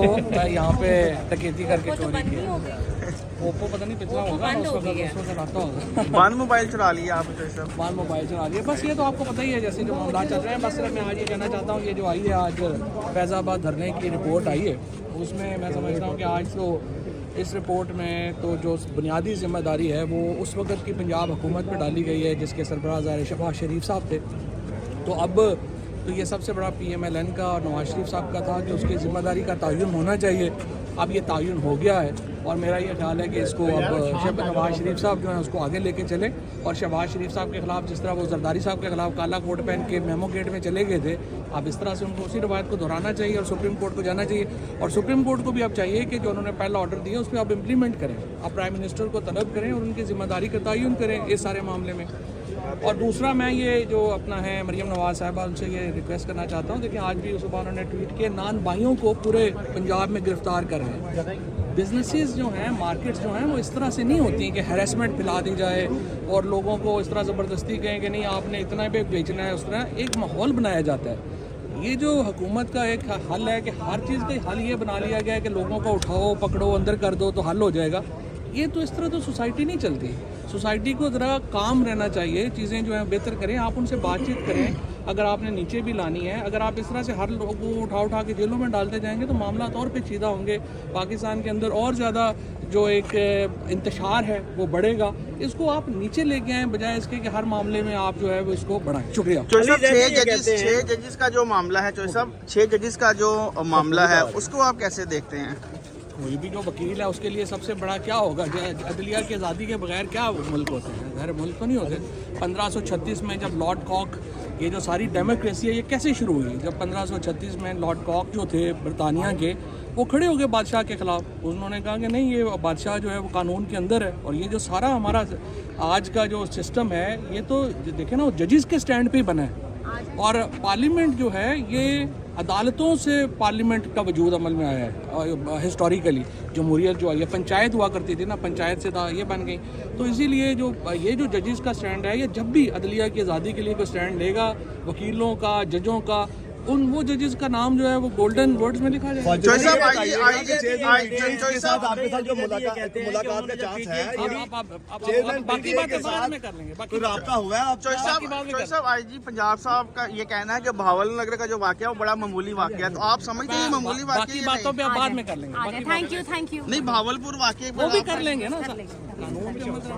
यहाँ पे डकैती करके चोरी की। ओप्पो पता नहीं पिछला होगा, उसमें आता होगा। बंद मोबाइल चुरा लिया आप चौधरी साहब। बाल मोबाइल चला रही है। बस ये तो आपको पता ही है जैसे जो मामला चल रहे हैं। बस सिर्फ मैं आज ये कहना चाहता हूँ, ये जो आई है आज फैज़ाबाद धरने की रिपोर्ट आई है, उसमें मैं समझता हूँ कि आज तो इस रिपोर्ट में तो जो बुनियादी ज़िम्मेदारी है वो उस वक्त की पंजाब हुकूमत पर डाली गई है जिसके सरबराह ज़ाहिर शहबाज शरीफ साहब थे। तो अब तो ये सबसे बड़ा PMLN का और नवाज शरीफ साहब का था कि उसकी ज़िम्मेदारी का तयन होना चाहिए। अब ये तयन हो गया है और मेरा ये ख्याल है कि इसको अब नवाज शरीफ साहब जो है उसको आगे लेके चले। और शहबाज शरीफ साहब के ख़िलाफ़ जिस तरह वो जरदारी साहब के ख़िलाफ़ काला कोट पहन के मेमो गेट में चले गए थे, अब इस तरह से उनको उसी रवायत को दोहराना चाहिए और सुप्रीम कोर्ट को जाना चाहिए। और सुप्रीम कोर्ट को भी अब चाहिए कि जो उन्होंने पहला ऑर्डर दिया उस पर आप इम्प्लीमेंट करें, आप प्राइम मिनिस्टर को तलब करें और उनकी ज़िम्मेदारी का तयन करें इस सारे मामले में। और दूसरा मैं ये जो अपना है मरियम नवाज़ साहिबा, उनसे ये रिक्वेस्ट करना चाहता हूँ। देखिए आज भी सुबह उन्होंने ट्वीट किया, नान भाइयों को पूरे पंजाब में गिरफ्तार कर रहे हैं। बिजनेसेस जो हैं, मार्केट्स जो हैं वो इस तरह से नहीं होती कि हैरेसमेंट फैला दी जाए और लोगों को इस तरह ज़बरदस्ती कहें कि नहीं आपने इतना पे बेचना है, उस तरह एक माहौल बनाया जाता है। ये जो हुकूमत का एक हल है कि हर चीज़ का हल ये बना लिया गया है कि लोगों को उठाओ पकड़ो अंदर कर दो तो हल हो जाएगा। ये तो इस तरह तो सोसाइटी नहीं चलती। सोसाइटी को ज़रा काम रहना चाहिए, चीज़ें जो हैं बेहतर करें, आप उनसे बातचीत करें। अगर आपने नीचे भी लानी है, अगर आप इस तरह से हर लोगों को उठा के जेलों में डालते जाएंगे तो मामला और पेचीदा होंगे। पाकिस्तान के अंदर और ज़्यादा जो एक इंतशार है वो बढ़ेगा। इसको आप नीचे लेके आएँ बजाय इसके कि हर मामले में आप जो है वो इसको बढ़ाएं। शुक्रिया। चौधरी साहब 6 जजेस का जो मामला है, चौधरी साहब 6 जजेस का जो मामला है उसको आप कैसे देखते हैं? कोई भी जो वकील है उसके लिए सबसे बड़ा क्या होगा, अदलिया की आज़ादी के बगैर क्या मुल्क होते हैं? गैर मुल्क तो नहीं होते। 1536 में जब लॉर्ड कॉक, ये जो सारी डेमोक्रेसी है ये कैसे शुरू हुई? जब 1536 में लॉर्ड कॉक जो थे बरतानिया के, वो खड़े हो गए बादशाह के ख़िलाफ़। उन्होंने कहा कि नहीं, ये बादशाह जो है वो कानून के अंदर है। और ये जो सारा हमारा आज का जो सिस्टम है ये तो देखें ना, वो जजेस के स्टैंड पे ही बना है। और पार्लियामेंट जो है ये अदालतों से पार्लियामेंट का वजूद अमल में आया है। हिस्टोरिकली जमहूरियत जो है, ये पंचायत हुआ करती थी ना, पंचायत से ये बन गई। तो इसीलिए जो ये जो जजेस का स्टैंड है, ये जब भी अदलिया की आज़ादी के लिए कोई स्टैंड लेगा, वकीलों का, जजों का, उन वो जजेस का नाम जो है वो गोल्डन वर्ड्स में लिखा जाएगा। चौधरी साहब आपके साथ जो मुलाकात का चांस है, बाकी बातें बाद में कर लेंगे। कोई राब्ता हुआ है आप? चौधरी साहब IG पंजाब साहब का ये कहना है कि भावल नगर का जो वाकया वो बड़ा मामूली वाकया है, तो आप समझते हैं मामूली वाकया? बाकी बातों पे आप बाद में कर लेंगे। Thank you. नहीं, भावलपुर वाकया वो भी कर लेंगे ना। कानून के मतलब